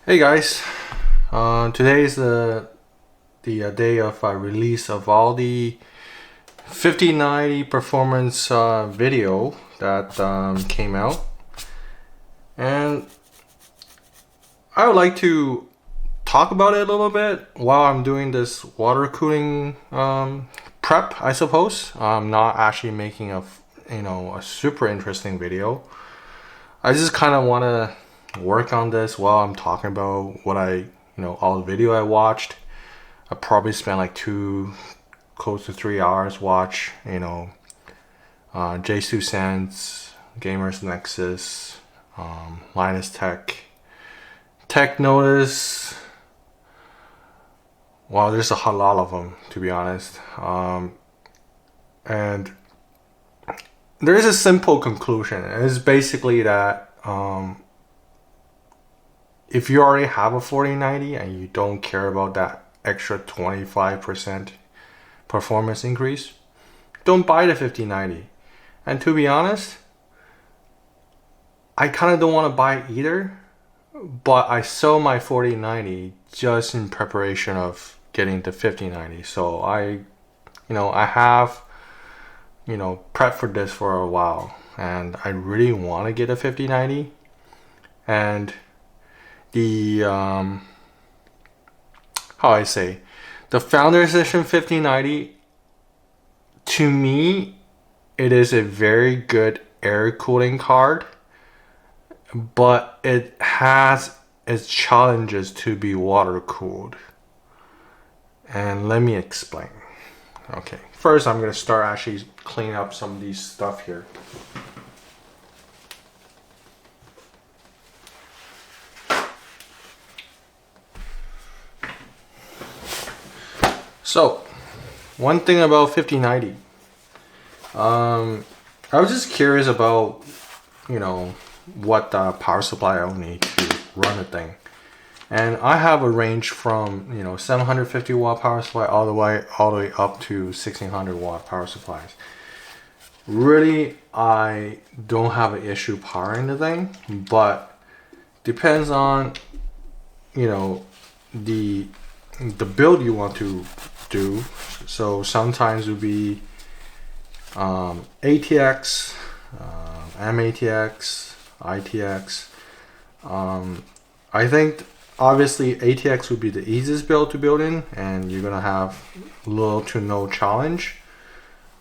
Hey guys, today is the day of release of all the 5090 performance video that came out, and I would like to talk about it a little bit while I'm doing this water cooling prep. I suppose I'm not actually making a super interesting video. I just kind of want to work on this while I'm talking about what all the video I watched. I probably spent like close to 3 hours watch, J2 Sense, Gamers Nexus, Linus Tech Notice. Wow, there's a whole lot of them, to be honest. And there is a simple conclusion. It's basically that if you already have a 4090 and you don't care about that extra 25% performance increase, don't buy the 5090. And to be honest, I kind of don't want to buy it either, but I sold my 4090 just in preparation of getting the 5090. So I have prepped for this for a while, and I really want to get a 5090. And the the Founders Edition 5090, to me, it is a very good air cooling card, but it has its challenges to be water cooled. And let me explain. Okay, first I'm going to start actually cleaning up some of these stuff here. So, one thing about 5090, I was just curious about, what power supply I will need to run the thing. And I have a range from, 750 watt power supply all the way up to 1600 watt power supplies. Really, I don't have an issue powering the thing, but depends on, the build you want to do. So sometimes it would be ATX, MATX, ITX. I think obviously ATX would be the easiest build to build in, and you're gonna have little to no challenge,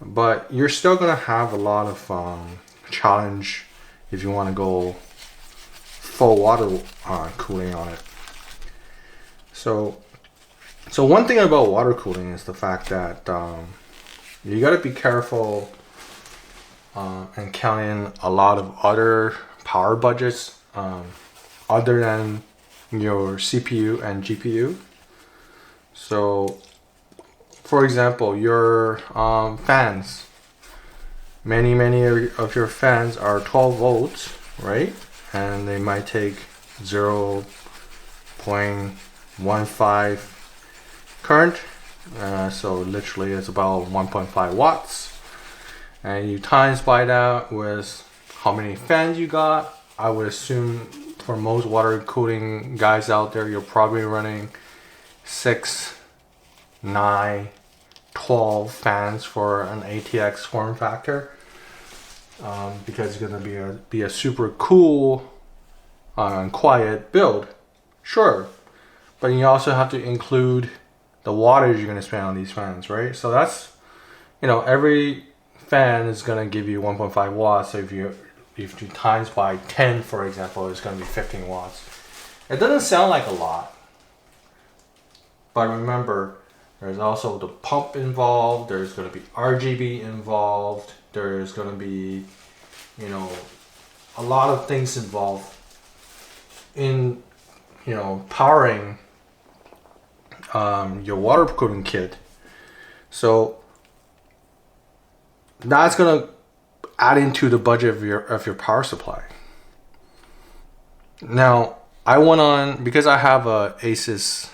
but you're still gonna have a lot of challenge if you want to go full water cooling on it. So one thing about water cooling is the fact that you got to be careful and count in a lot of other power budgets other than your CPU and GPU. So, for example, your fans, many of your fans are 12 volts, right? And they might take 0.15 current, so literally it's about 1.5 watts, and you times by that with how many fans you got. I would assume for most water cooling guys out there, you're probably running 6, 9, 12 fans for an ATX form factor, because it's gonna be a super cool and quiet build, sure, but you also have to include the wattage you're going to spend on these fans, right? So that's, every fan is going to give you 1.5 watts. So if you times by 10, for example, it's going to be 15 watts. It doesn't sound like a lot, but remember, there's also the pump involved. There's going to be RGB involved. There's going to be, a lot of things involved in, powering your water cooling kit. So that's gonna add into the budget of your power supply. Now I went on, because I have a Asus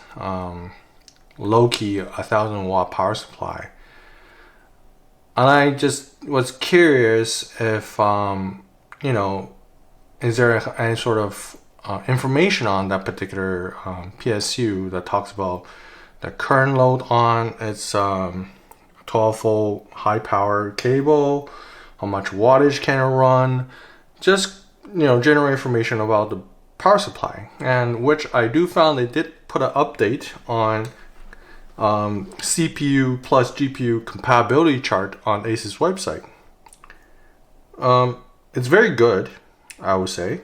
low-key 1000 watt power supply, and I just was curious if is there any sort of information on that particular PSU that talks about the current load on its 12-volt high power cable, how much wattage can it run, just general information about the power supply. And which I do found they did put an update on CPU plus GPU compatibility chart on Asus website. It's very good, I would say,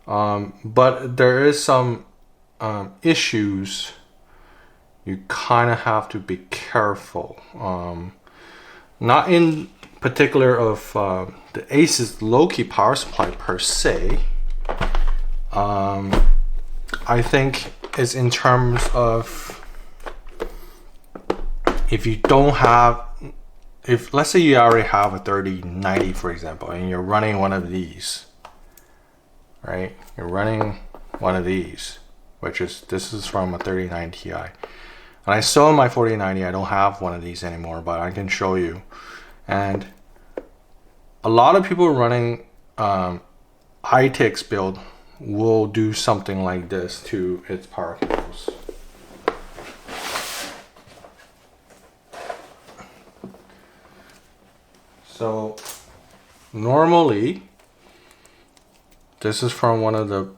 but there is some issues. You kind of have to be careful. Not in particular of the Asus low-key power supply per se. I think it's in terms of if you don't have, if let's say you already have a 3090 for example, and you're running one of these, right? You're running one of these, which is, this is from a 3090 Ti. And I sold my 4090, I don't have one of these anymore, but I can show you. And a lot of people running ITX build will do something like this to its power cables. So normally, this is from one of the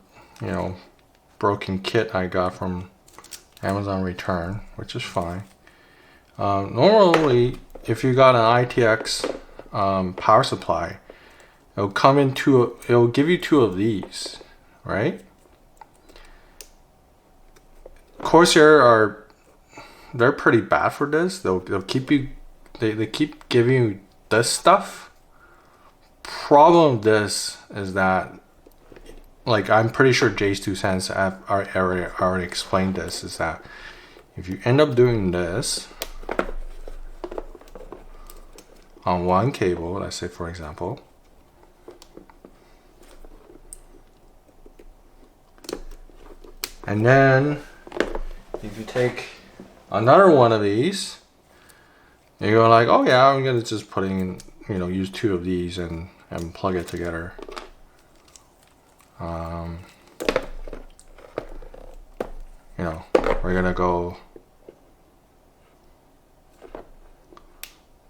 broken kit I got from Amazon Return, which is fine. Normally, if you got an ITX power supply, it'll come into it'll give you two of these, right? Corsair they're pretty bad for this. They'll keep you they keep giving you this stuff. Problem with this is that, like, I'm pretty sure Jay's 2 cents already explained this, is that if you end up doing this on one cable, let's say for example, and then if you take another one of these, you go like, oh yeah, I'm gonna just put in, use two of these and plug it together.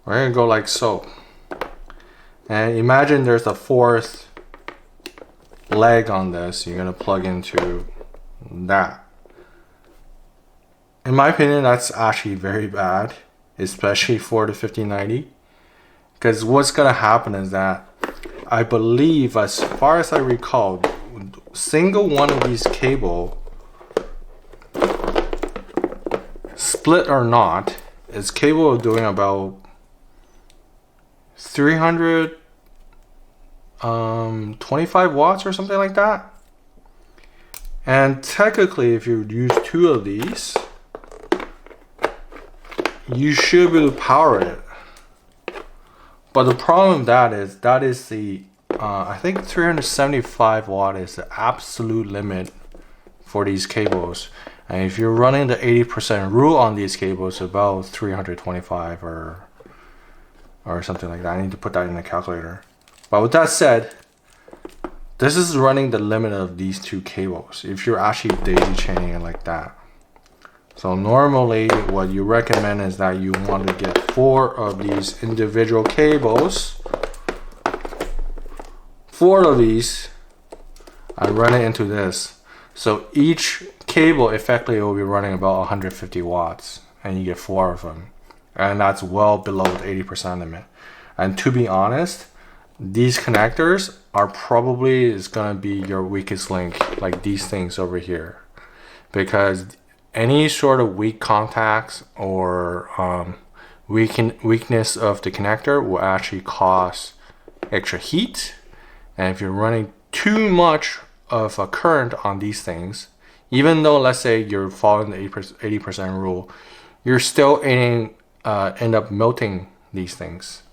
We're gonna go like so. And imagine there's a fourth leg on this. You're gonna plug into that. In my opinion, that's actually very bad, especially for the 5090, because what's gonna happen is that, I believe, as far as I recall, single one of these cable, split or not, is capable of doing about 325 watts or something like that. And technically, if you use two of these, you should be able to power it. But the problem with that is the I think 375 watt is the absolute limit for these cables. And if you're running the 80% rule on these cables, about 325 or something like that. I need to put that in the calculator. But with that said, this is running the limit of these two cables if you're actually daisy chaining it like that. So normally what you recommend is that you want to get 4 of these individual cables, 4 of these, and run it into this. So each cable effectively will be running about 150 watts, and you get 4 of them. And that's well below the 80% limit. And to be honest, these connectors are probably is gonna be your weakest link, like these things over here, because any sort of weak contacts or weakness of the connector will actually cause extra heat. And if you're running too much of a current on these things, even though let's say you're following the 80% rule, you're still end up melting these things.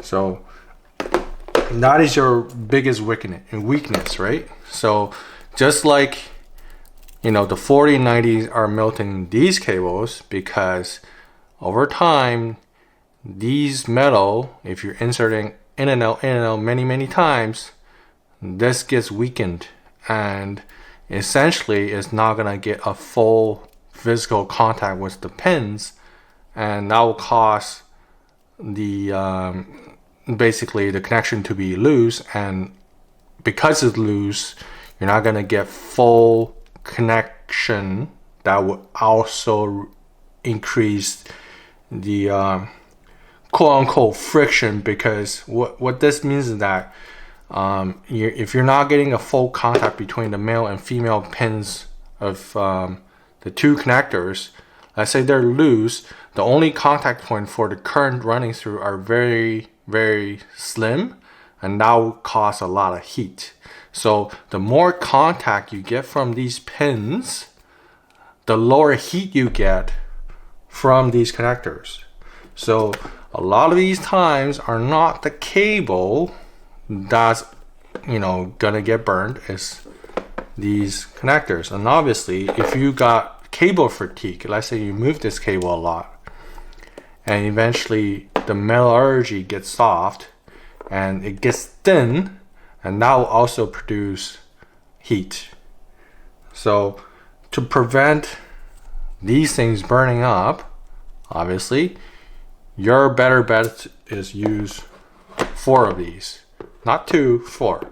So that is your biggest weakness, right? So just like the 4090s are melting these cables, because over time these metal, if you're inserting in and out many times, this gets weakened and essentially it's not gonna get a full physical contact with the pins, and that will cause the basically the connection to be loose, and because it's loose, you're not gonna get full connection. That would also increase the quote-unquote friction, because what this means is that if you're not getting a full contact between the male and female pins of the two connectors, let's say they're loose, the only contact point for the current running through are very, very slim, and that will cause a lot of heat. So the more contact you get from these pins, the lower heat you get from these connectors. So a lot of these times are not the cable that's gonna get burned, it's these connectors. And obviously if you got cable fatigue, let's say you move this cable a lot, and eventually the metallurgy gets soft and it gets thin, and that will also produce heat. So to prevent these things burning up, obviously your better bet is use 4 of these, not 2, 4.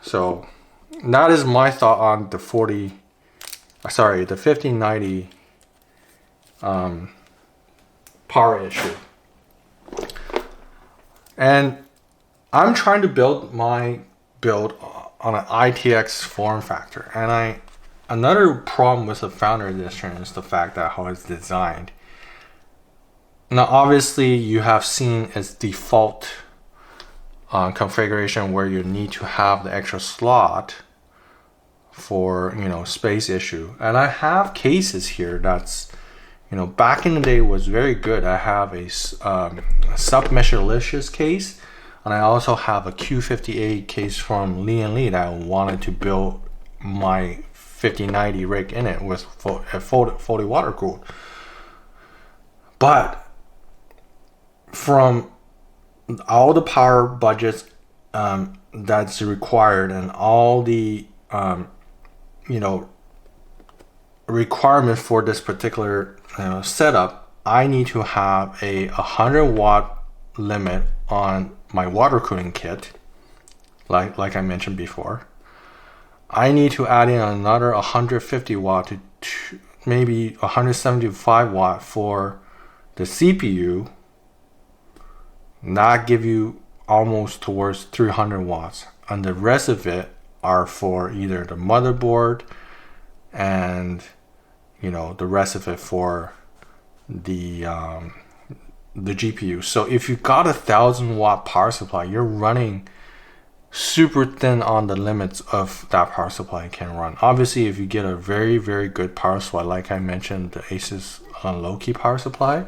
So that is my thought on the 1590 power issue. And I'm trying to build my build on an ITX form factor, and another problem with the Founder Edition is the fact that how it's designed. Now obviously you have seen its default configuration where you need to have the extra slot for space issue, and I have cases here that's back in the day was very good. I have a submeasure-licious case, and I also have a Q58 case from Lee & Lee that I wanted to build my 5090 rig in it with fully water cooled. But from all the power budgets that's required, and all the requirement for this particular setup, I need to have a 100-watt limit on my water cooling kit, like I mentioned before. I need to add in another 150 watt to maybe 175 watt for the CPU. That give you almost towards 300 watts, and the rest of it are for either the motherboard and the rest of it for the GPU. So if you got 1,000-watt power supply, you're running super thin on the limits of that power supply can run. Obviously, if you get a very, very good power supply, like I mentioned, the Asus low-key power supply,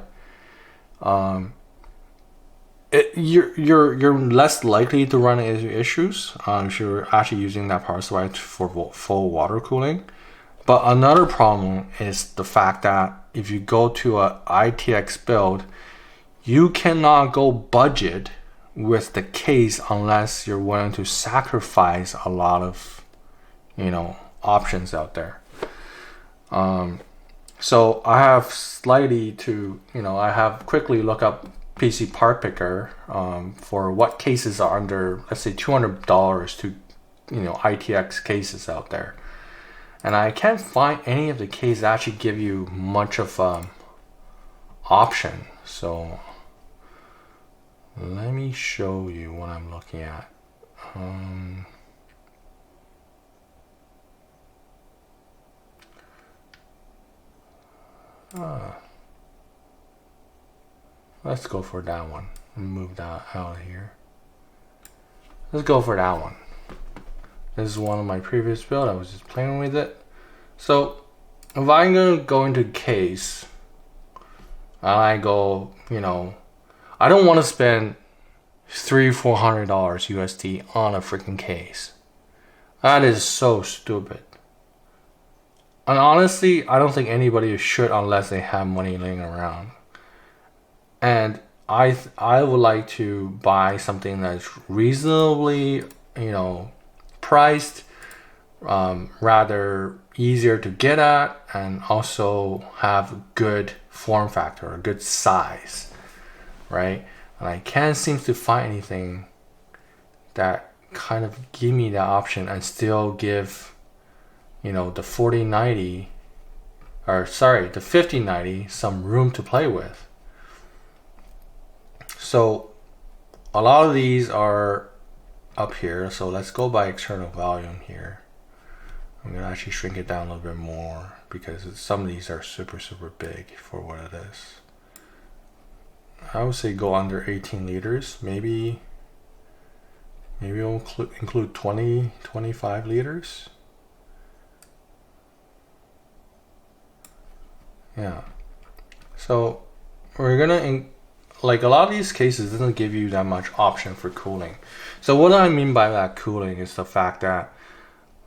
you're less likely to run into issues if you're actually using that power supply for full water cooling. But another problem is the fact that if you go to a ITX build, you cannot go budget with the case unless you're willing to sacrifice a lot of options out there. So I have I have quickly look up PC part picker for what cases are under, let's say, $200 to ITX cases out there, and I can't find any of the cases that actually give you much of option. So let me show you what I'm looking at. Let's go for that one. Move that out of here. Let's go for that one. This is one of my previous build. I was just playing with it. So if I'm gonna go into case, I go, I don't want to spend $300-400 USD on a freaking case. That is so stupid. And honestly, I don't think anybody should unless they have money laying around. And I would like to buy something that's reasonably, priced, rather easier to get at, and also have good form factor, a good size, right? And I can't seem to find anything that kind of give me that option and still give, you know, the 4090, or sorry, the 5090 some room to play with. So a lot of these are up here. So let's go by external volume here. I'm gonna actually shrink it down a little bit more because some of these are super big for what it is. I would say go under 18 liters. Maybe we'll include 25 liters. Yeah. So we're gonna, like, a lot of these cases doesn't give you that much option for cooling. So what I mean by that cooling is the fact that,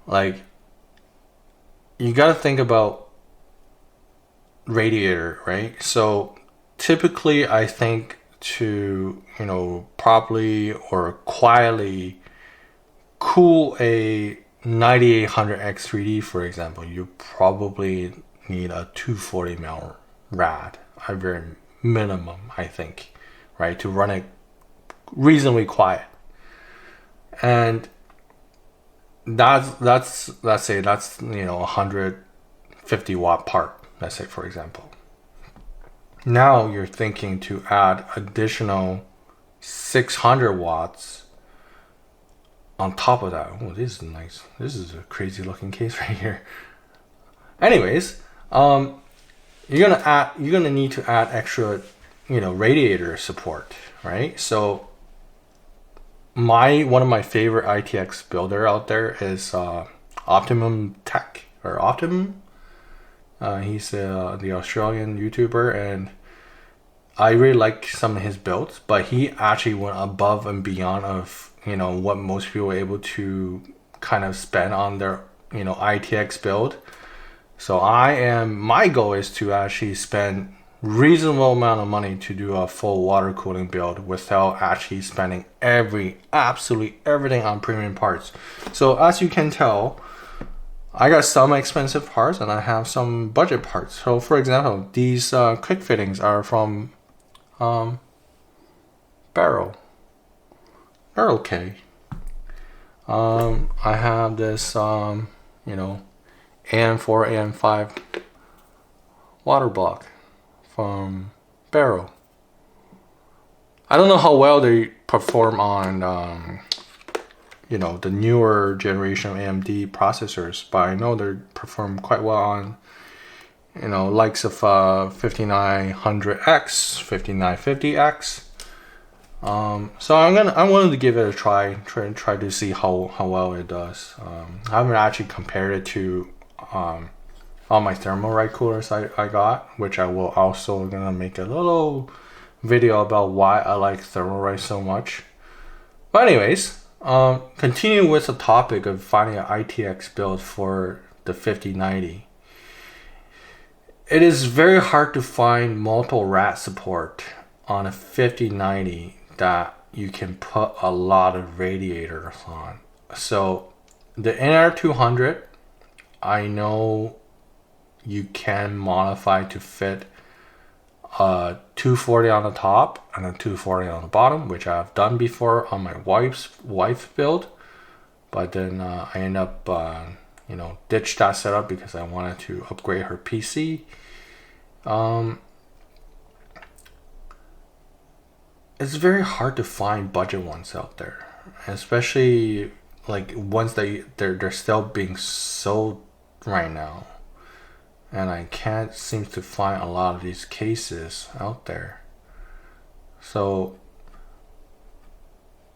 like, you got to think about radiator, right? So typically I think to, you know, properly or quietly cool a 9800X3D, for example, you probably need a 240 mil rad, a very minimum, I think, right, to run it reasonably quiet. And that's let's say that's, you know, 150 watt part, let's say, for example. Now you're thinking to add additional 600 watts on top of that. Oh, this is nice. This is a crazy looking case right here. Anyways, you're gonna need to add extra, you know, radiator support, right? So one of my favorite ITX builder out there is Optimum Tech, or Optimum. He's the Australian YouTuber, and I really like some of his builds, but he actually went above and beyond of, you know, what most people are able to kind of spend on their, you know, ITX build. So my goal is to actually spend reasonable amount of money to do a full water cooling build without actually spending absolutely everything on premium parts. So as you can tell, I got some expensive parts and I have some budget parts. So for example, these quick fittings are from Barrel K. I have this you know, AM4 AM5 water block from Barrel. I don't know how well they perform on you know, the newer generation AMD processors, but I know they perform quite well on, you know, likes of 5900X, 5950X. So I wanted to give it a try to see how well it does. I haven't actually compared it to all my Thermalright coolers I got, which I will also gonna make a little video about why I like Thermalright so much. But anyways, continue with the topic of finding an ITX build for the 5090. It is very hard to find multiple RAT support on a 5090 that you can put a lot of radiators on. So the NR200, I know you can modify to fit a 240 on the top and a 240 on the bottom, which I've done before on my wife's build, but then I end up you know, ditched that setup because I wanted to upgrade her PC. It's very hard to find budget ones out there, especially like ones that they're still being sold right now, and I can't seem to find a lot of these cases out there. So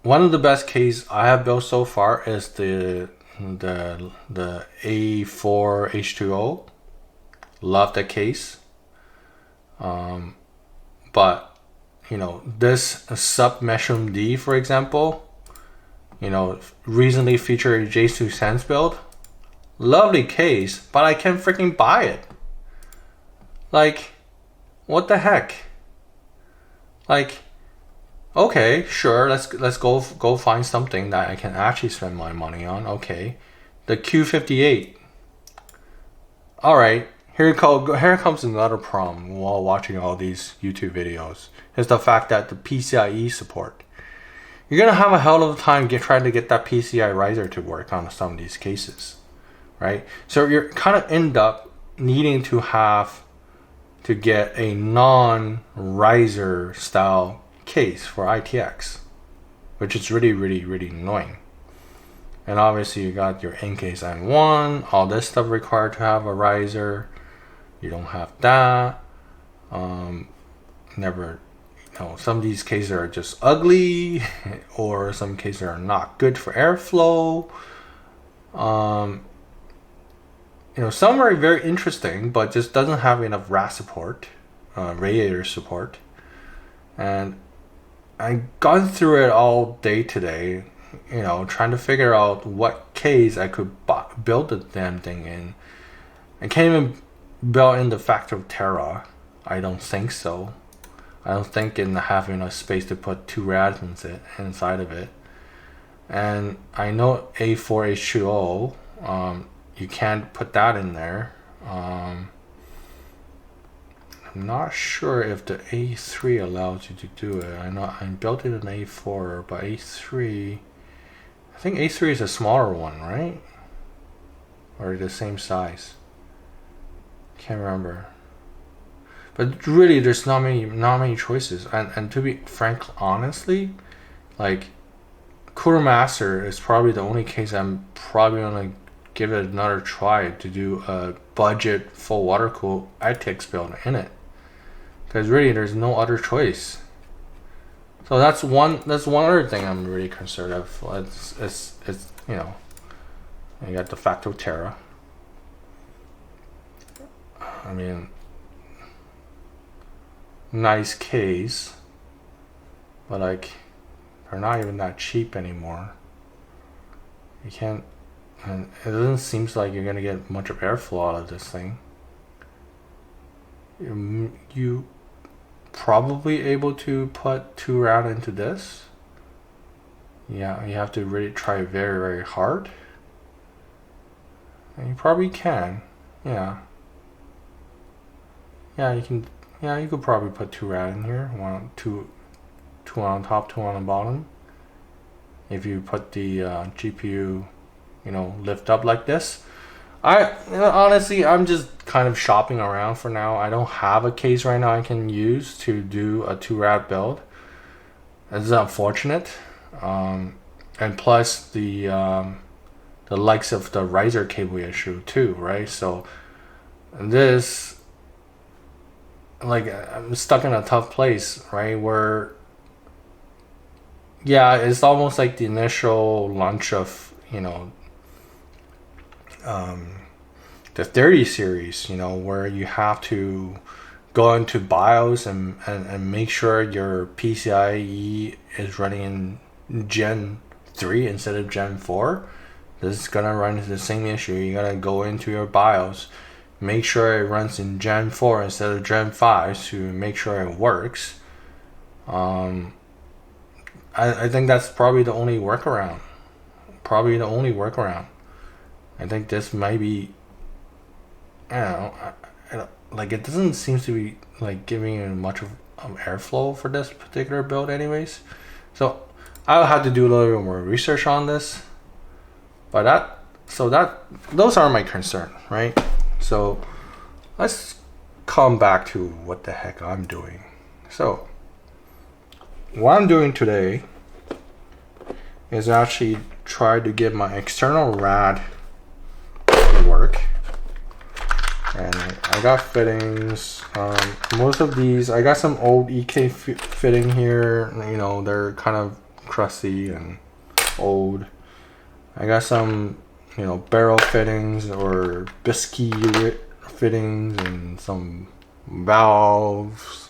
one of the best cases I have built so far is the A4 H2O. Love the case. But you know, this sub Meshroom D, for example, you know, recently featured J2 Sense build. Lovely case, but I can't freaking buy it. Like, what the heck? Like, okay, sure, let's go find something that I can actually spend my money on. Okay, the Q58. All right, here comes another problem while watching all these YouTube videos. Is the fact that the PCIe support. You're gonna have a hell of a time trying to get that PCI riser to work on some of these cases, right? So you're kind of end up needing to have to get a non-riser style case for ITX, which is really, really, really annoying. And obviously you got your N-case M1, all this stuff required to have a riser. You don't have that. Some of these cases are just ugly, or some cases are not good for airflow. Some are very interesting, but just doesn't have enough RAS support, radiator support. And I gone through it all day today, trying to figure out what case I could build the damn thing in. I can't even build in the factor of Terra. I don't think so. I don't think in having enough space to put 2 rads inside of it. And I know A4H2O, you can't put that in there. I'm not sure if the A3 allows you to do it. I know I built it in A4, but A3, I think A3 is a smaller one, right? Or the same size? Can't remember. But really, there's not many choices. And to be frank, honestly, like Cooler Master is probably the only case I'm probably gonna give it another try to do a budget full water cooled ITX build in it. Because really, there's no other choice. So that's one other thing I'm really concerned of. It's you got the factor of Terra. I mean, nice case, but like they're not even that cheap anymore. You can't, and it doesn't seem like you're gonna get much of airflow out of this thing. You probably able to put 2 rad into this. Yeah, you have to really try very, very hard. And you probably can. Yeah, you can. Yeah, you could probably put 2 rad in here. Two on top, 2 on the bottom. If you put the GPU, lift up like this. Honestly, I'm just kind of shopping around for now. I don't have a case right now I can use to do a 2 rad build. This is unfortunate. And plus the likes of the riser cable issue too, right? So this, like, I'm stuck in a tough place, right? Where, yeah, it's almost like the initial launch of, the 30 series, where you have to go into BIOS and make sure your PCIe is running in Gen 3 instead of Gen 4. This is gonna run into the same issue. You gotta go into your BIOS, make sure it runs in Gen 4 instead of Gen 5 to make sure it works. I think that's probably the only workaround. I think this might be, like, it doesn't seem to be like giving you much of airflow for this particular build anyways. So I'll have to do a little bit more research on this. But those are my concern, right? So let's come back to what the heck I'm doing. So what I'm doing today is actually try to get my external rad to work. And I got fittings. Most of these, I got some old EK fitting here. They're kind of crusty and old. I got some, barrel fittings or biscuit fittings and some valves.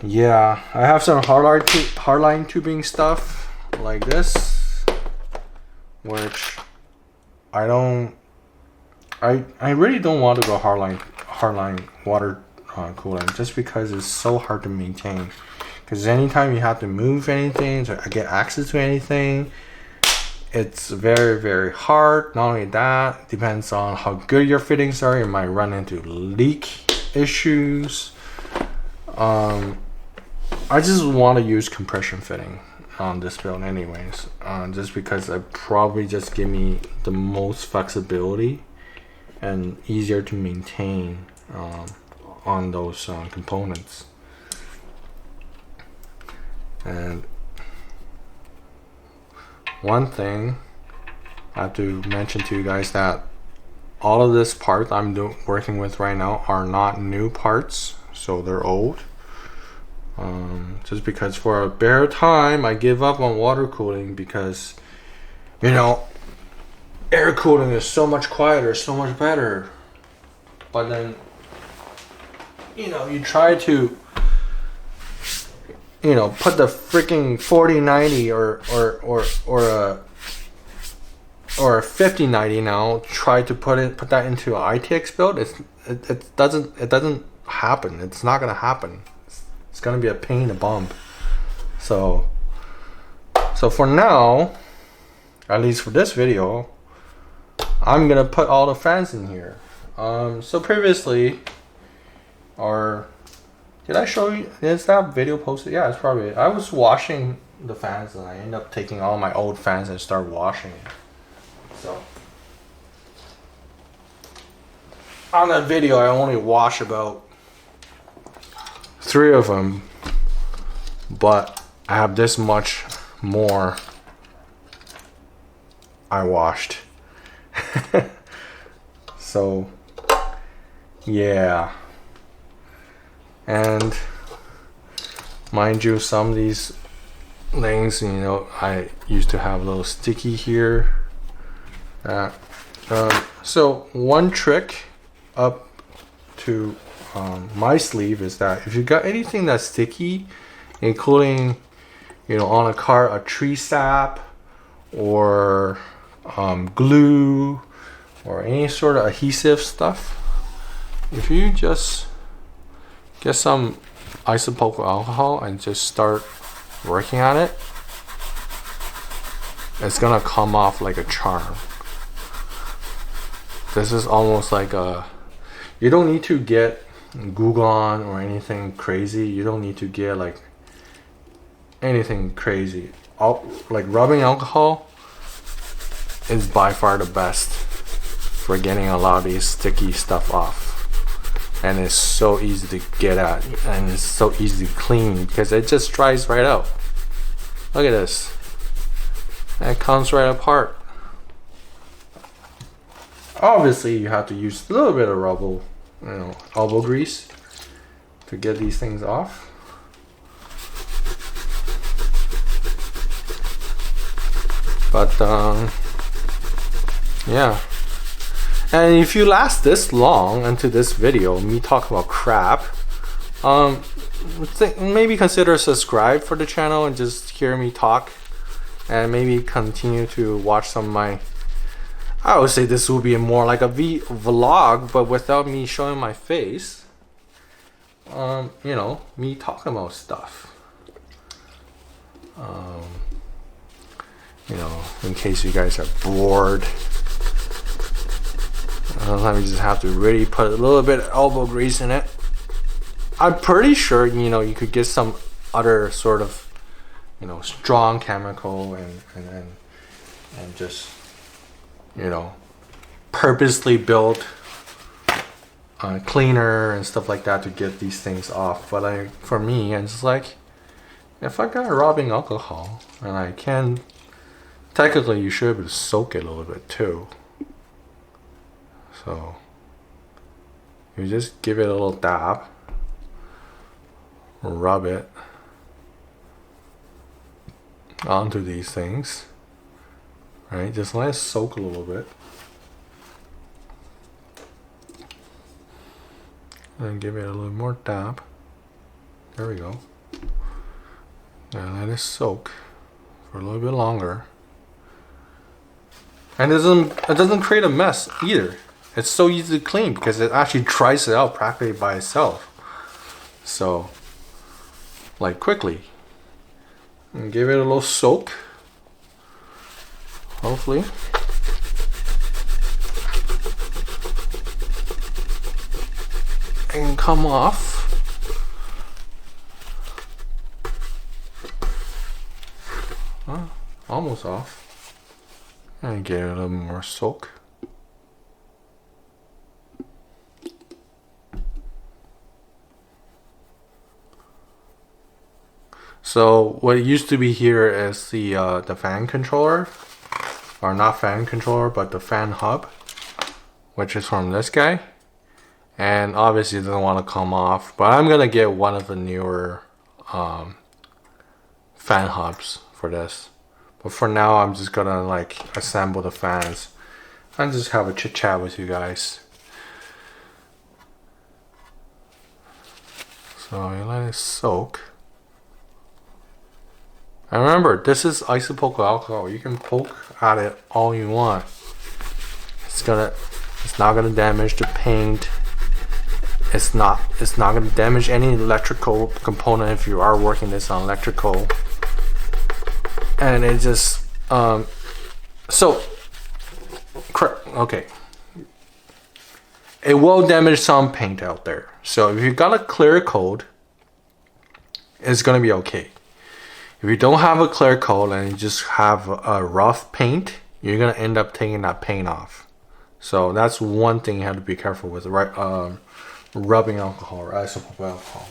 Yeah, I have some hardline tubing stuff like this, which I really don't want to go hardline water cooling, just because it's so hard to maintain. because anytime you have to move anything to get access to anything, it's very, very hard. Not only that, depends on how good your fittings are. You might run into leak issues. I just want to use compression fitting on this build anyways, just because it probably just give me the most flexibility and easier to maintain on those components. And one thing I have to mention to you guys, that all of this part I'm working with right now are not new parts, so they're old. Just because for a bare time I give up on water cooling, because you know, air cooling is so much quieter, so much better. But then, you know, you try to, you know, put the freaking 4090 or a 5090 now, try to put that into an ITX build. It doesn't happen. It's not gonna happen. It's gonna be a pain in the bum. So for now, at least for this video, I'm gonna put all the fans in here. So previously, or did I show you? Is that video posted? Yeah, it's probably. I was washing the fans and I ended up taking all my old fans and start washing it. So on that video, I only wash about 3 of them, but I have this much more I washed. So yeah, and mind you, some of these things, you know, I used to have a little sticky here. So one trick up to my sleeve is that if you got anything that's sticky, including, you know, on a car, a tree sap or glue or any sort of adhesive stuff, if you just get some isopropyl alcohol and just start working on it, it's gonna come off like a charm. This is almost like a, you don't need to get Google on or anything crazy. You don't need to get like anything crazy. Like rubbing alcohol is by far the best for getting a lot of these sticky stuff off, and it's so easy to get at, and it's so easy to clean because it just dries right out. Look at this, and it comes right apart. Obviously you have to use a little bit of rubber, you know, elbow grease to get these things off. But yeah, and if you last this long into this video, me talk about crap, maybe consider subscribe for the channel and just hear me talk, and maybe continue to watch some of my, I would say this will be more like a vlog, but without me showing my face. You know, me talking about stuff. You know, in case you guys are bored. Let me just have to really put a little bit of elbow grease in it. I'm pretty sure, you know, you could get some other sort of, you know, strong chemical and just, you know, purposely built cleaner and stuff like that to get these things off. But for me, it's just like, if I got rubbing alcohol and I can, technically you should be able to soak it a little bit too. So you just give it a little dab, rub it onto these things, right? Just let it soak a little bit, and give it a little more dab. There we go. Now let it soak for a little bit longer, and it doesn't create a mess either. It's so easy to clean because it actually dries it out practically by itself. So like quickly. And give it a little soak, hopefully. And come off. Almost off. And give it a little more soak. So what used to be here is the fan controller, or not fan controller, but the fan hub, which is from this guy. And obviously it doesn't want to come off, but I'm gonna get one of the newer fan hubs for this. But for now, I'm just gonna like assemble the fans and just have a chit chat with you guys. So you let it soak. And remember, this is isopropyl alcohol. You can poke at it all you want. It's not gonna damage the paint. It's not gonna damage any electrical component if you are working this on electrical. And it just okay. It will damage some paint out there. So if you got a clear coat, it's gonna be okay. If you don't have a clear coat and you just have a rough paint, you're gonna end up taking that paint off. So that's one thing you have to be careful with, right? Rubbing alcohol or isopropyl alcohol.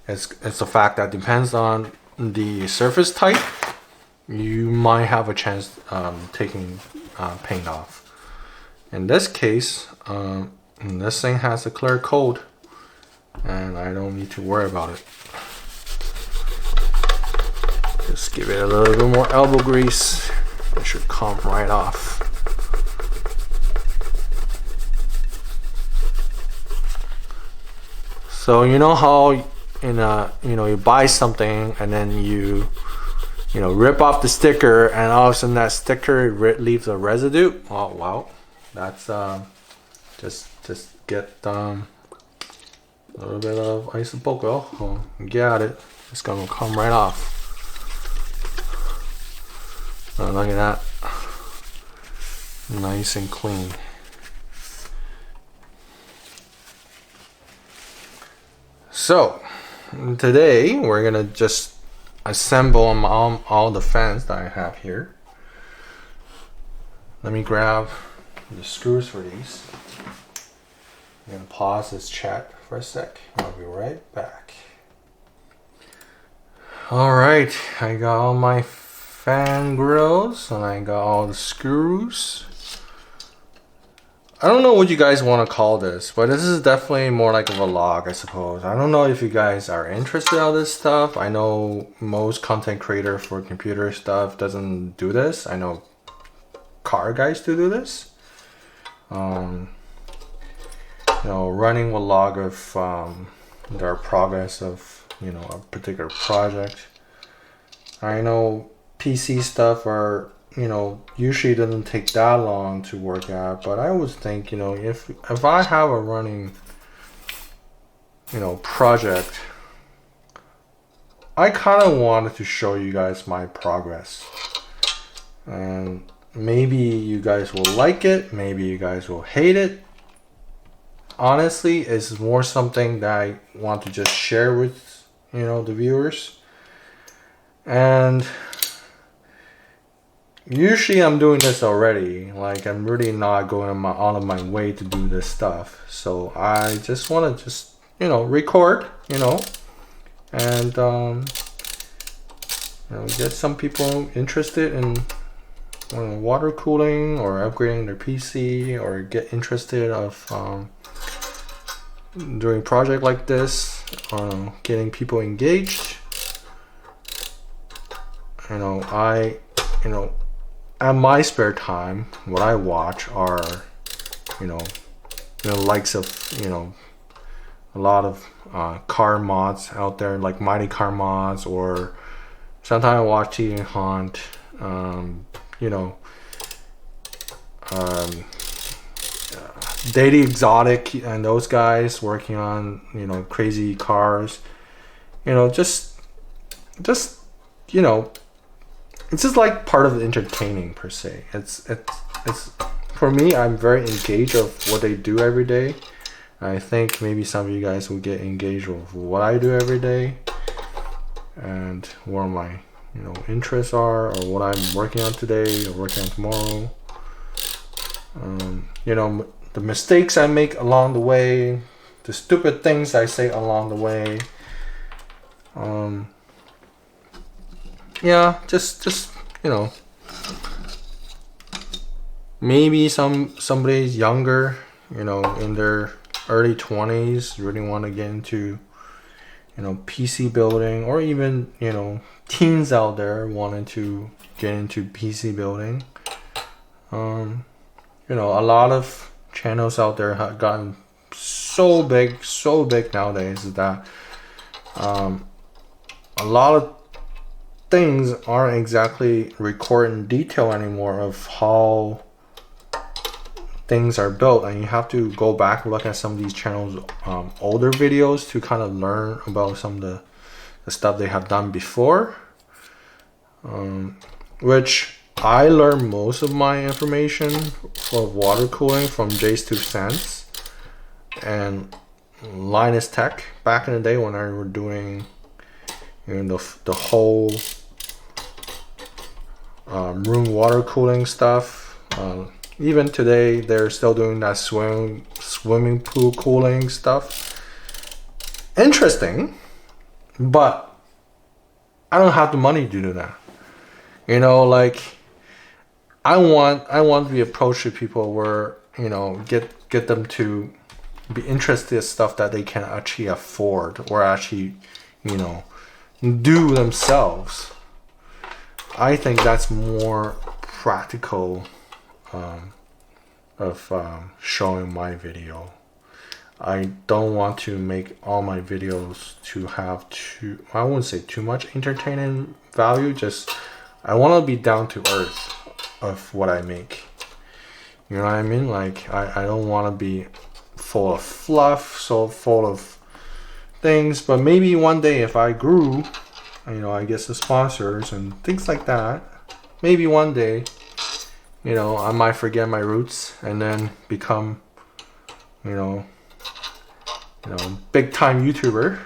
It's the fact that depends on the surface type, you might have a chance taking paint off. In this case, this thing has a clear coat, and I don't need to worry about it. Just give it a little bit more elbow grease. It should come right off. So you know how you buy something and then you rip off the sticker and all of a sudden that sticker leaves a residue. Oh wow, that's just get a little bit of isopropyl alcohol. Got it. It's gonna come right off. Oh, look at that, nice and clean. So today we're gonna just assemble all the fans that I have here. Let me grab the screws for these. I'm gonna pause this chat for a sec. I'll be right back. All right, I got all my fan grills and I got all the screws. I don't know what you guys want to call this, but this is definitely more like a vlog, I suppose. I don't know if you guys are interested in all this stuff. I know most content creator for computer stuff doesn't do this. I know car guys do this. Running a log of their progress of a particular project. I know PC stuff are usually doesn't take that long to work out, but I always think if I have a running project, I kind of wanted to show you guys my progress, and maybe you guys will like it, maybe you guys will hate it. Honestly, it's more something that I want to just share with the viewers. And usually I'm doing this already, like I'm really not going out of my way to do this stuff. So I just want to record, and get some people interested in water cooling or upgrading their PC, or get interested of doing a project like this, getting people engaged. At my spare time, what I watch are, the likes of, a lot of car mods out there, like Mighty Car Mods, or sometimes I watch TV Hunt, Daily Exotic and those guys working on, crazy cars. you know, just you know, it's just like part of the entertaining per se. It's for me, I'm very engaged of what they do every day. I think maybe some of you guys will get engaged with what I do every day and what my, you know, interests are, or what I'm working on today or working on tomorrow. You know, the mistakes I make along the way, the stupid things I say along the way. Yeah, just you know, maybe somebody's younger, you know, in their early 20s, really want to get into, you know, PC building, or even, you know, teens out there wanting to get into PC building. You know, a lot of channels out there have gotten so big nowadays that a lot of things aren't exactly recorded in detail anymore of how things are built, and you have to go back and look at some of these channels older videos to kind of learn about some of the stuff they have done before, which I learned most of my information for water cooling from Jay's 2 Cents and Linus Tech back in the day when I were doing, you know, the whole room water cooling stuff. Even today, they're still doing that swimming pool cooling stuff. Interesting, but I don't have the money to do that. You know, like I want to be approached to people where, you know, get them to be interested in stuff that they can actually afford or actually, you know, do themselves. I think that's more practical of showing my video. I don't want to make all my videos to have I wouldn't say too much entertaining value, just I want to be down to earth of what I make. You know what I mean? Like I don't want to be full of fluff, so full of things, but maybe one day if I grew, you know, I get some sponsors and things like that, maybe one day, you know, I might forget my roots and then become, you know, big time YouTuber.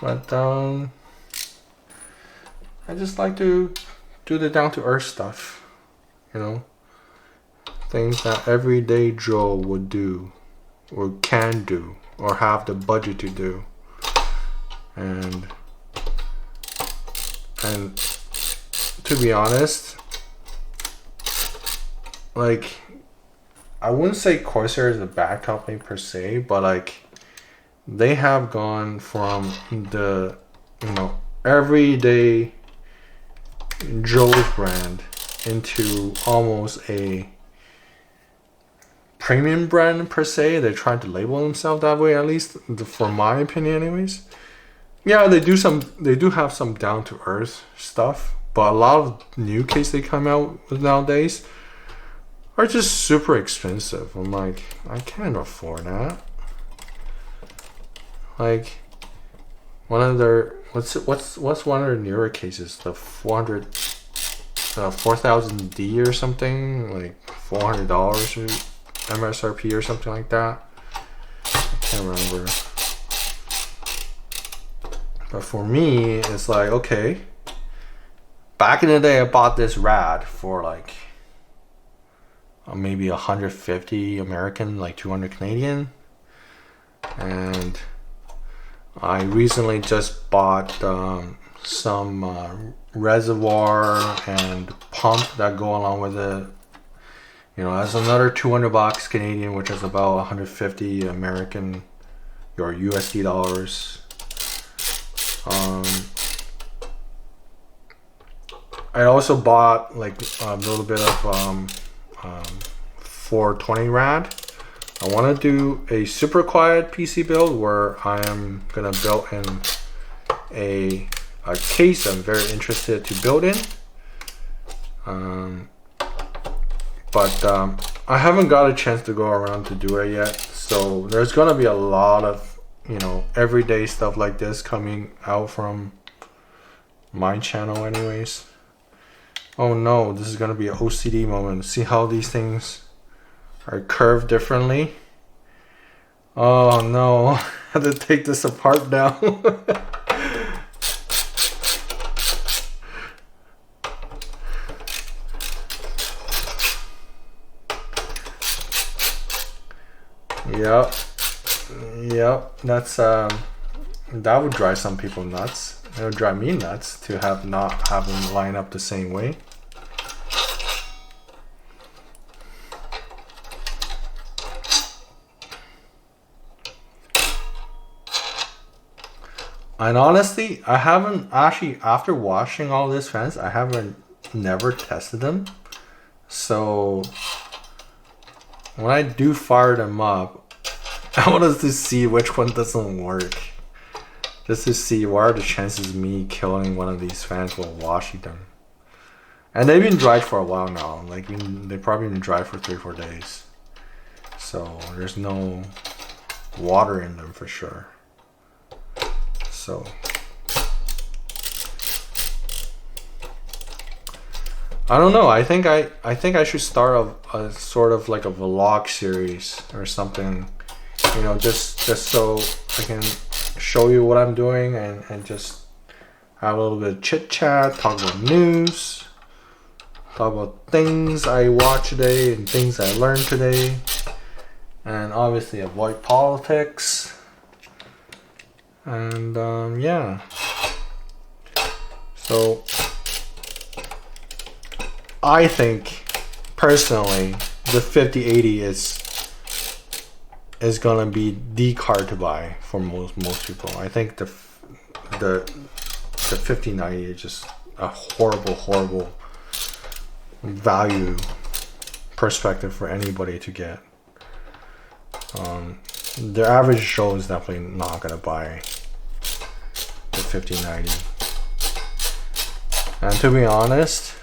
But I just like to do the down to earth stuff, you know, things that everyday Joe would do or can do or have the budget to do. And to be honest, like, I wouldn't say Corsair is a bad company per se, but like they have gone from the, you know, everyday Joe's brand into almost a premium brand per se. They're trying to label themselves that way, at least for my opinion anyways. Yeah, they do have some down to earth stuff, but a lot of new case they come out with nowadays are just super expensive. I'm like, I can't afford that. Like one of their what's one of their newer cases, the 4000D or something, like $400 MSRP or something like that. I can't remember. But for me, it's like, okay, back in the day I bought this rad for like maybe 150 American, like 200 Canadian. And I recently just bought some reservoir and pump that go along with it. You know, that's another 200 bucks Canadian, which is about 150 American or USD dollars. I also bought like a little bit of 420 rad. I want to do a super quiet PC build where I am gonna build in a case I'm very interested to build in. But I haven't got a chance to go around to do it yet. So there's gonna be a lot of you know, everyday stuff like this coming out from my channel anyways. Oh no, this is gonna be an OCD moment. See how these things are curved differently? Oh no, I had to take this apart now. Yep, that's that would drive some people nuts. It would drive me nuts to not have them line up the same way. And honestly, I haven't actually, after washing all these fans, I haven't never tested them. So when I do fire them up, I want us to see which one doesn't work. Just to see what are the chances of me killing one of these fans while washing them. And they've been dried for a while now. Like, they've probably been dried for 3 or 4 days. So there's no water in them for sure. So I don't know. I think I should start a sort of like a vlog series or something. You know, just so I can show you what I'm doing and just have a little bit of chit chat, talk about news, talk about things I watched today and things I learned today, and obviously avoid politics. And yeah, so I think personally the 5080 is gonna be the card to buy for most people. I think the 5090 is just a horrible value perspective for anybody to get. The average Joe is definitely not gonna buy the 5090. And to be honest,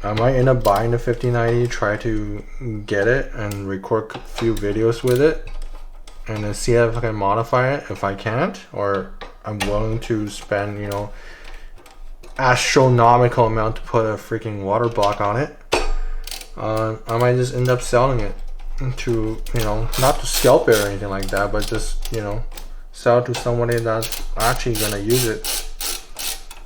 I might end up buying the 5090, try to get it and record a few videos with it, and then see if I can modify it. If I can't, or I'm willing to spend, you know, astronomical amount to put a freaking water block on it, I might just end up selling it to, you know, not to scalp it or anything like that, but just, you know, sell it to somebody that's actually gonna use it,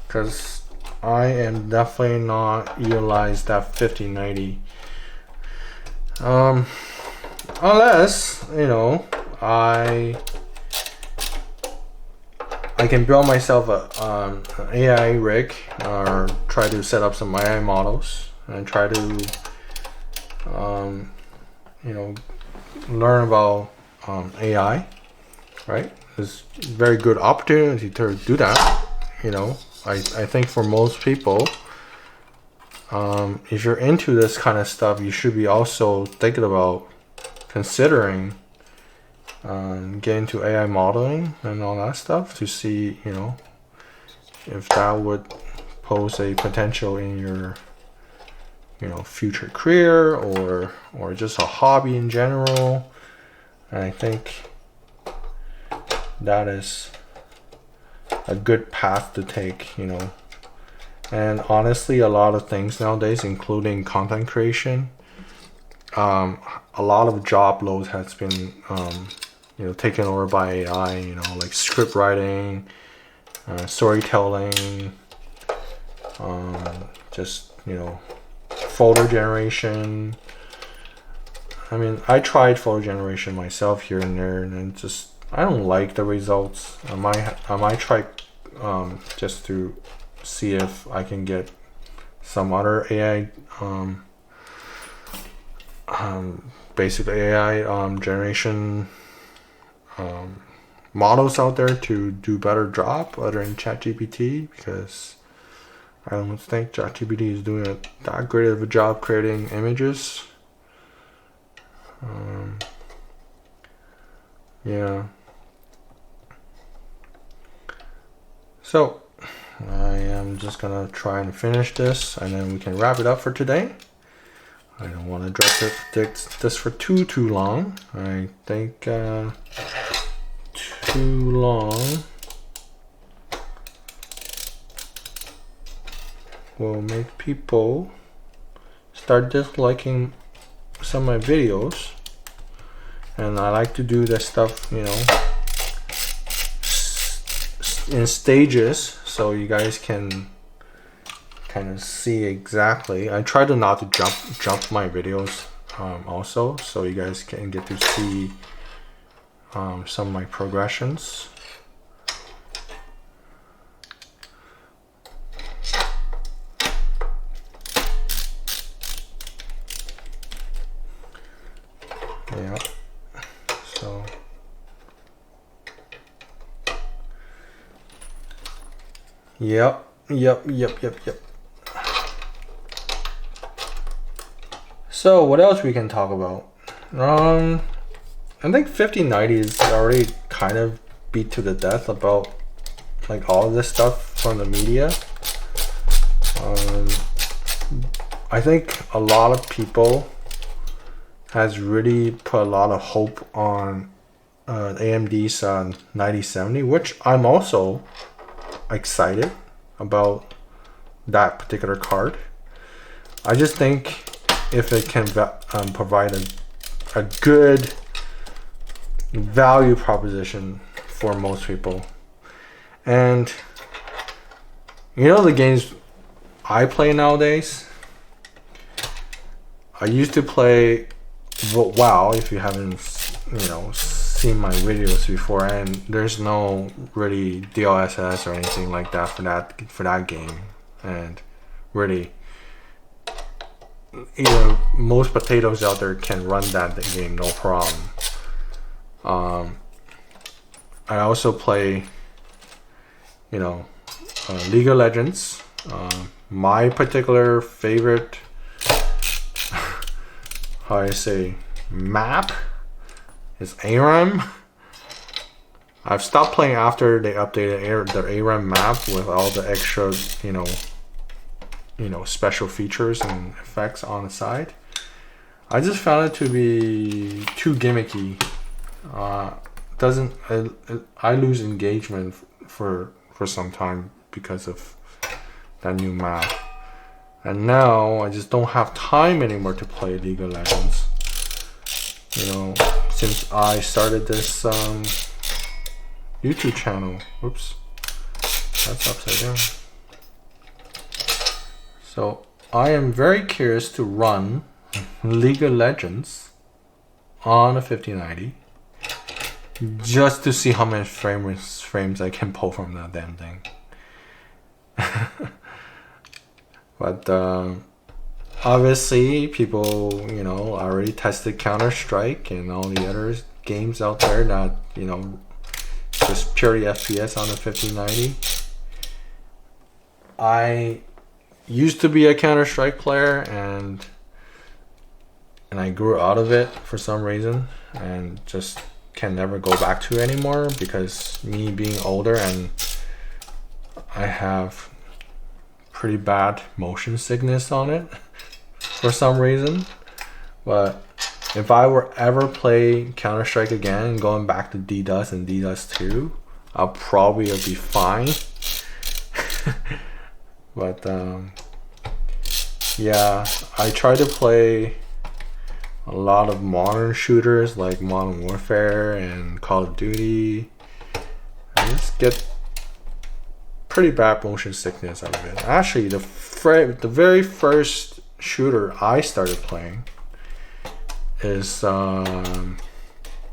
because I am definitely not utilize that 5090 unless, you know, I can build myself an AI rig or try to set up some AI models and try to you know, learn about AI, right? It's a very good opportunity to do that. You know, I think for most people, if you're into this kind of stuff, you should be also thinking about considering getting into AI modeling and all that stuff to see, you know, if that would pose a potential in your, you know, future career or just a hobby in general. And I think that is a good path to take, you know. And honestly, a lot of things nowadays, including content creation, a lot of job loads has been you know, taken over by AI, you know, like script writing, storytelling, just, you know, photo generation. I mean, I tried photo generation myself here and there, and just I don't like the results. I might try just to see if I can get some other AI basically AI generation models out there to do better job other than ChatGPT, because I don't think ChatGPT is doing that great of a job creating images. Yeah. So I am just gonna try and finish this, and then we can wrap it up for today. I don't want to drag this for too long. I think too long will make people start disliking some of my videos. And I like to do this stuff, you know, in stages, so you guys can kind of see exactly. I try to not to jump my videos also, so you guys can get to see some of my progressions. Yeah. So yep. So what else we can talk about? I think 5090 is already kind of beat to the death about like all of this stuff from the media. I think a lot of people has really put a lot of hope on AMD's 9070, which I'm also excited about that particular card. I just think if it can provide a good value proposition for most people. And you know, the games I play nowadays, I used to play WoW, if you haven't, you know, seen my videos before, and there's no really DLSS or anything like that for that game. And really, you know, most potatoes out there can run that game no problem. I also play, you know, League of Legends. My particular favorite, how I say, map is ARAM. I've stopped playing after they updated their ARAM map with all the extra, you know, special features and effects on the side. I just found it to be too gimmicky. I lose engagement for some time because of that new map. And now I just don't have time anymore to play League of Legends. You know, since I started this YouTube channel. Oops, that's upside down. So I am very curious to run League of Legends on a 5090 just to see how many frames I can pull from that damn thing. But obviously people, you know, already tested Counter-Strike and all the other games out there that, you know, just purely FPS on the 5090. I used to be a Counter-Strike player and I grew out of it for some reason and just can never go back to it anymore because me being older and I have pretty bad motion sickness on it for some reason. But if I were ever play Counter-Strike again, going back to DDoS and DDoS 2, I'll probably be fine. But yeah, I try to play a lot of modern shooters like Modern Warfare and Call of Duty. I just get pretty bad motion sickness out of it. Actually, the very first shooter I started playing is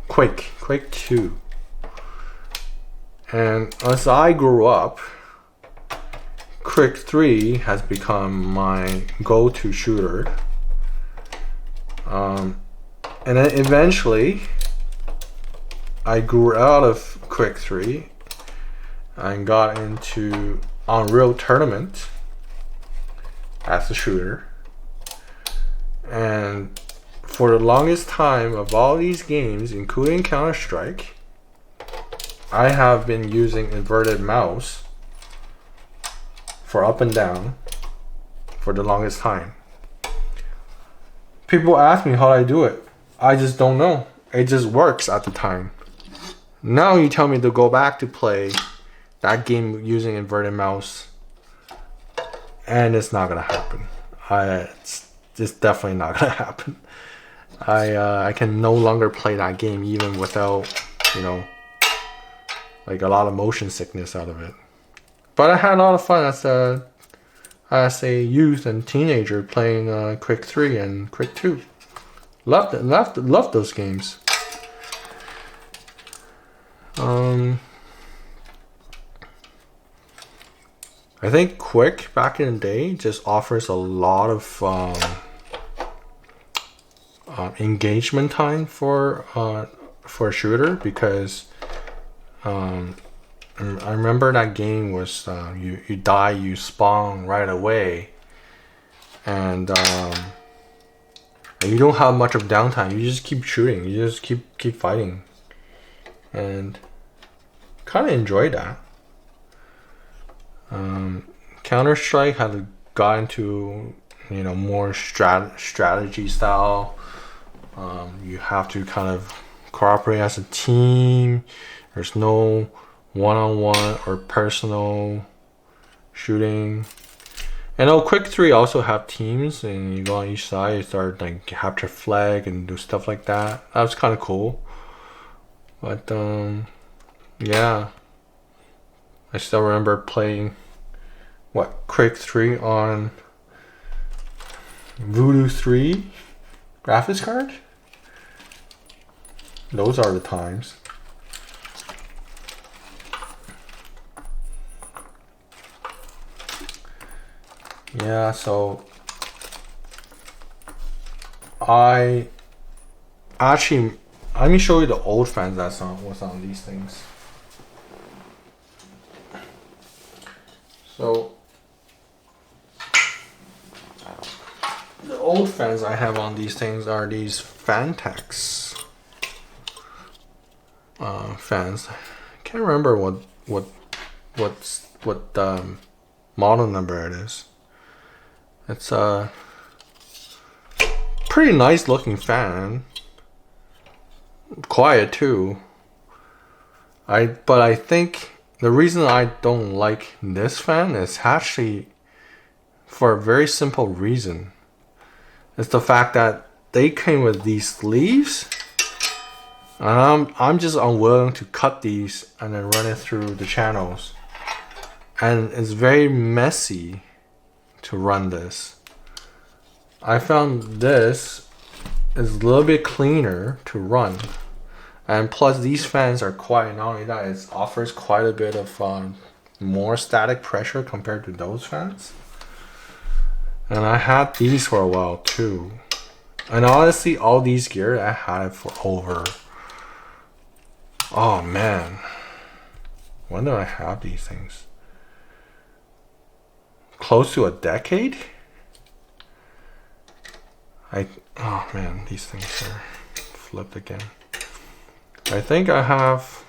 Quake 2. And as I grew up, Quake 3 has become my go-to shooter. And then eventually I grew out of Quake 3 and got into Unreal Tournament as a shooter. And for the longest time of all these games, including Counter-Strike, I have been using inverted mouse for up and down for the longest time. People ask me how I do it. I just don't know. It just works at the time. Now you tell me to go back to play that game using inverted mouse, and it's not gonna happen. It's definitely not gonna happen. I can no longer play that game even without, you know, like a lot of motion sickness out of it. But I had a lot of fun as a youth and teenager playing Quick 3 and Quick 2. Loved those games. I think Quick back in the day just offers a lot of engagement time for a shooter, because I remember that game was you die, you spawn right away, and you don't have much of downtime. You just keep shooting. You just keep fighting, and kind of enjoyed that. Counter-Strike had got into, you know, more strategy style. You have to kind of cooperate as a team. There's no one-on-one or personal shooting. And Quick 3 also have teams, and you go on each side, you start like capture flag and do stuff like that. That was kind of cool. But yeah, I still remember playing Quick 3 on Voodoo 3 graphics card. Those are the times. Yeah, so I actually, let me show you the old fans that's was on these things. So the old fans I have on these things are these Fantex fans. I can't remember what model number it is. It's a pretty nice looking fan. Quiet too. But I think the reason I don't like this fan is actually for a very simple reason. It's the fact that they came with these sleeves, and I'm just unwilling to cut these and then run it through the channels. And it's very messy to run this. I found this is a little bit cleaner to run, and plus these fans are quiet. Not only that, it offers quite a bit of more static pressure compared to those fans. And I had these for a while too, and honestly all these gear I had it for over, oh man, when did I have these things? Close to a decade. Oh man, these things are flipped again. I think I have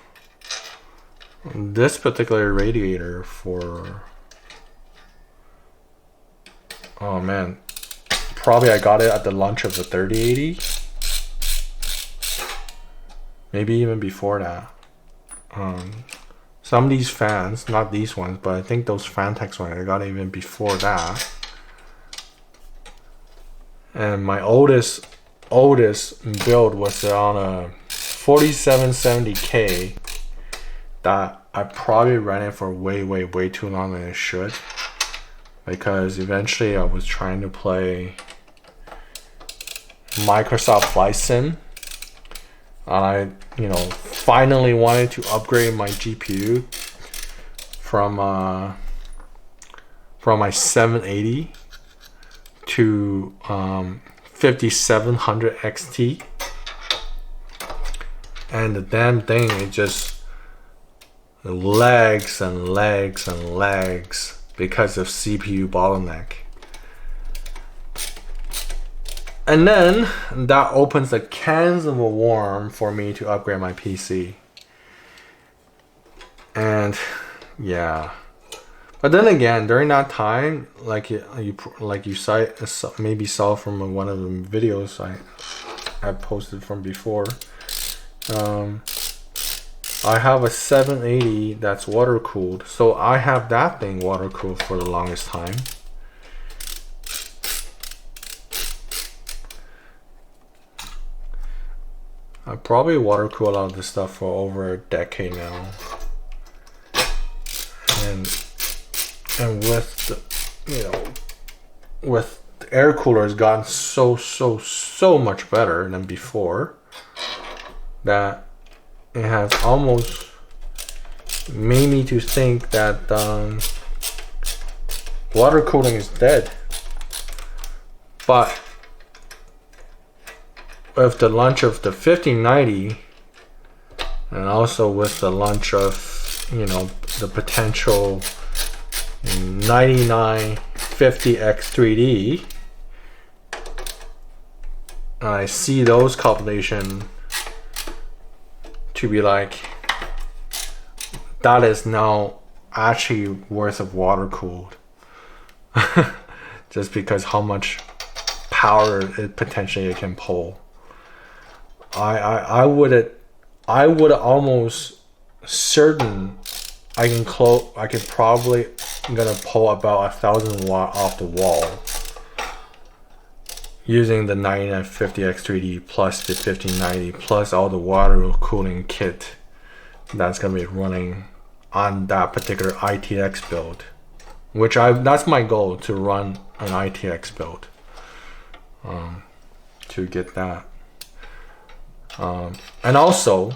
this particular radiator for, oh man, probably I got it at the launch of the 3080. Maybe even before that. Some of these fans, not these ones, but I think those Fantex ones, I got even before that. And my oldest build was on a 4770K that I probably ran it for way too long than it should, because eventually I was trying to play Microsoft Flight Sim, and I finally wanted to upgrade my GPU from my 780 to 5700 XT, and the damn thing, it just lags and lags and lags because of CPU bottleneck. And then that opens the cans of a worm for me to upgrade my PC. And yeah, But then again, during that time, like you maybe saw from one of the videos I posted from before, I have a 780 that's water cooled, so I have that thing water cooled for the longest time. I probably water cooled out this stuff for over a decade now, and with the, you know, with the air coolers gotten so much better than before, that it has almost made me to think that water cooling is dead. But with the launch of the 5090, and also with the launch of, you know, the potential 9950X3D, I see those calculations to be like, that is now actually worth of water cooled. Just because how much power it potentially can pull. I would almost certain I can probably gonna pull about 1,000 watt off the wall using the 9950X3D plus the 5090 plus all the water cooling kit that's gonna be running on that particular ITX build, which that's my goal, to run an ITX build, to get that. And also,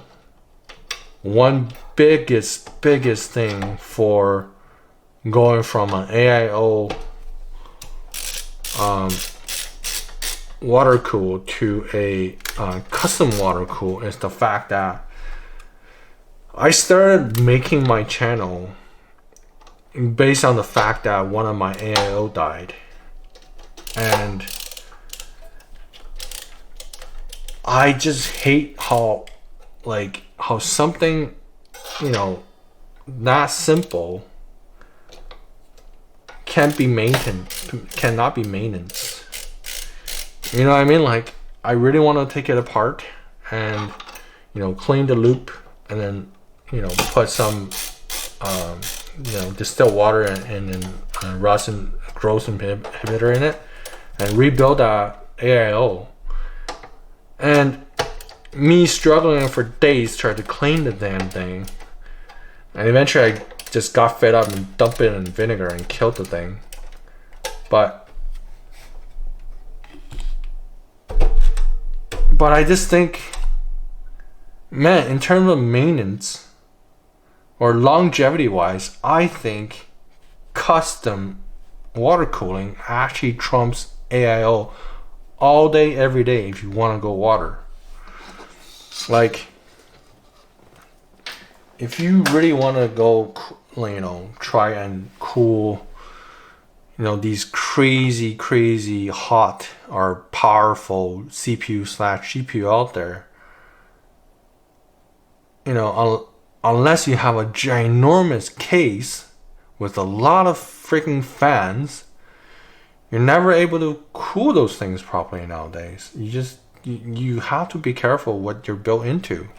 one biggest thing for going from an AIO water cool to a custom water cool is the fact that I started making my channel based on the fact that one of my AIO died, and I just hate how something, you know, that simple cannot be maintenance. You know what I mean? Like, I really want to take it apart and, you know, clean the loop, and then, you know, put some you know, distilled water and rust and growth inhibitor in it, and rebuild that AIO. And me struggling for days trying to clean the damn thing, and eventually I just got fed up and dumped it in vinegar and killed the thing. But I just think, man, in terms of maintenance or longevity wise, I think custom water cooling actually trumps AIO all day, every day, if you want to go water. Like, if you really want to go, you know, try and cool, you know, these crazy hot or powerful CPU/GPU out there, you know, unless you have a ginormous case with a lot of freaking fans, you're never able to cool those things properly nowadays. You have to be careful what you're built into.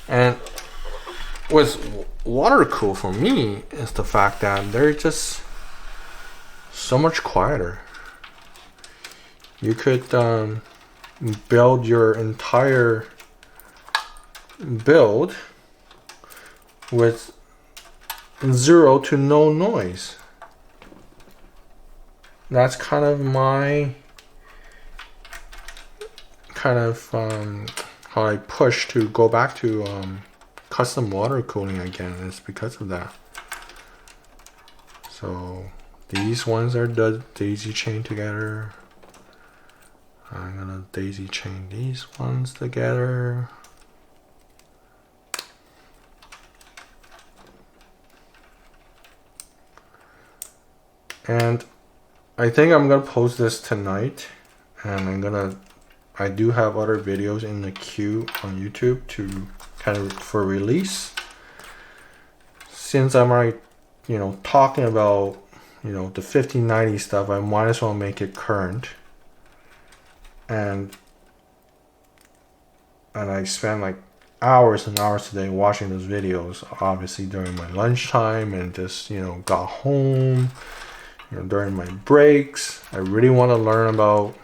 And with water cool, for me, is the fact that they're just so much quieter. You could build your entire build with 0 to no noise. That's kind of my how I push to go back to custom water cooling again, is because of that. So these ones are daisy chained together. I'm gonna daisy chain these ones together. And I think I'm gonna post this tonight, and I do have other videos in the queue on YouTube to kind of for release. Since I'm already talking about, the 1590 stuff, I might as well make it current. And I spend like hours and hours today watching those videos, obviously during my lunchtime, and just, got home, during my breaks. I really want to learn about,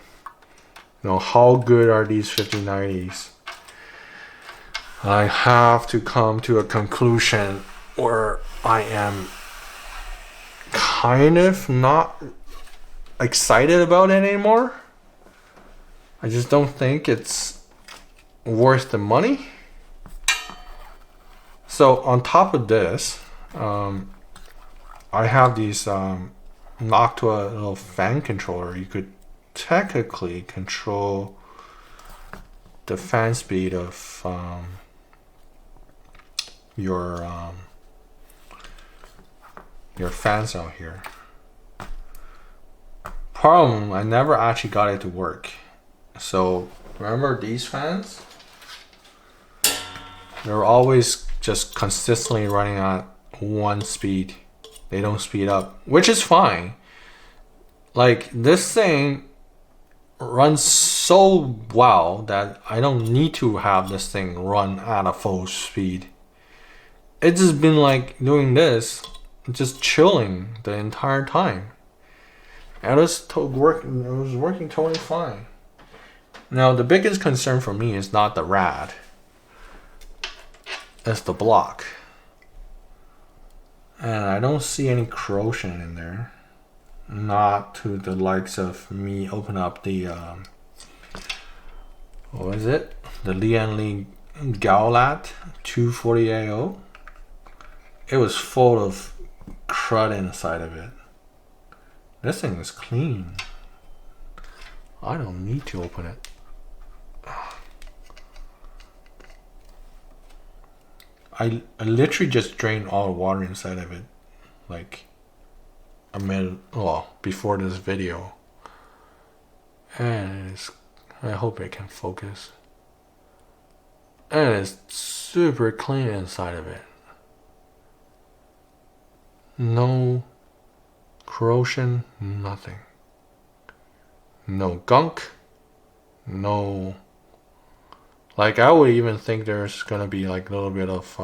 how good are these 1590s. I have to come to a conclusion where I am kind of not excited about it anymore. I just don't think it's worth the money. So on top of this, I have these Noctua little fan controller. You could technically control the fan speed of your fans out here. Problem, I never actually got it to work. So remember these fans? They're always just consistently running at one speed. They don't speed up, which is fine. Like, this thing runs so well that I don't need to have this thing run at a full speed. It's just been like doing this, just chilling the entire time. And it was working totally fine. Now, the biggest concern for me is not the rad. It's the block. And I don't see any corrosion in there. Not to the likes of me open up the what is it? The Lian Gaulat 240AO. It was full of crud inside of it. This thing is clean. I don't need to open it. I literally just drained all the water inside of it, like a minute, before this video. And I hope it can focus. And it's super clean inside of it. No corrosion, nothing. No gunk, no. Like, I would even think there's gonna be like a little bit of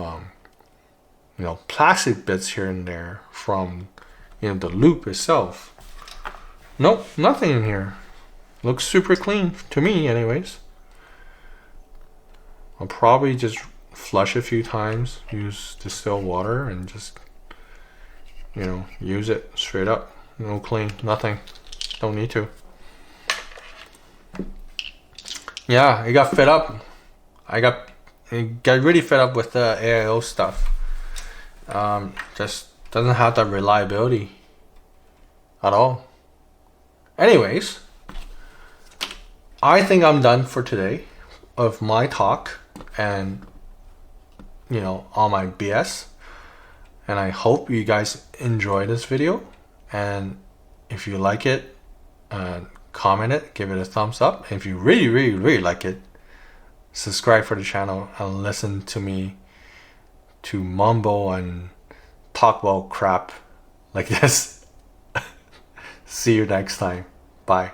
plastic bits here and there from the loop itself. Nope, nothing in here. Looks super clean to me anyways. I'll probably just flush a few times, use distilled water, and just use it straight up. No clean, nothing. Don't need to. Yeah, I got fed up. I got really fed up with the AIO stuff. Just doesn't have that reliability at all. Anyways, I think I'm done for today of my talk and all my BS. And I hope you guys enjoy this video. And if you like it, comment it, give it a thumbs up. And if you really, really, really like it, subscribe for the channel and listen to me to mumble and talk about crap like this. See you next time. Bye.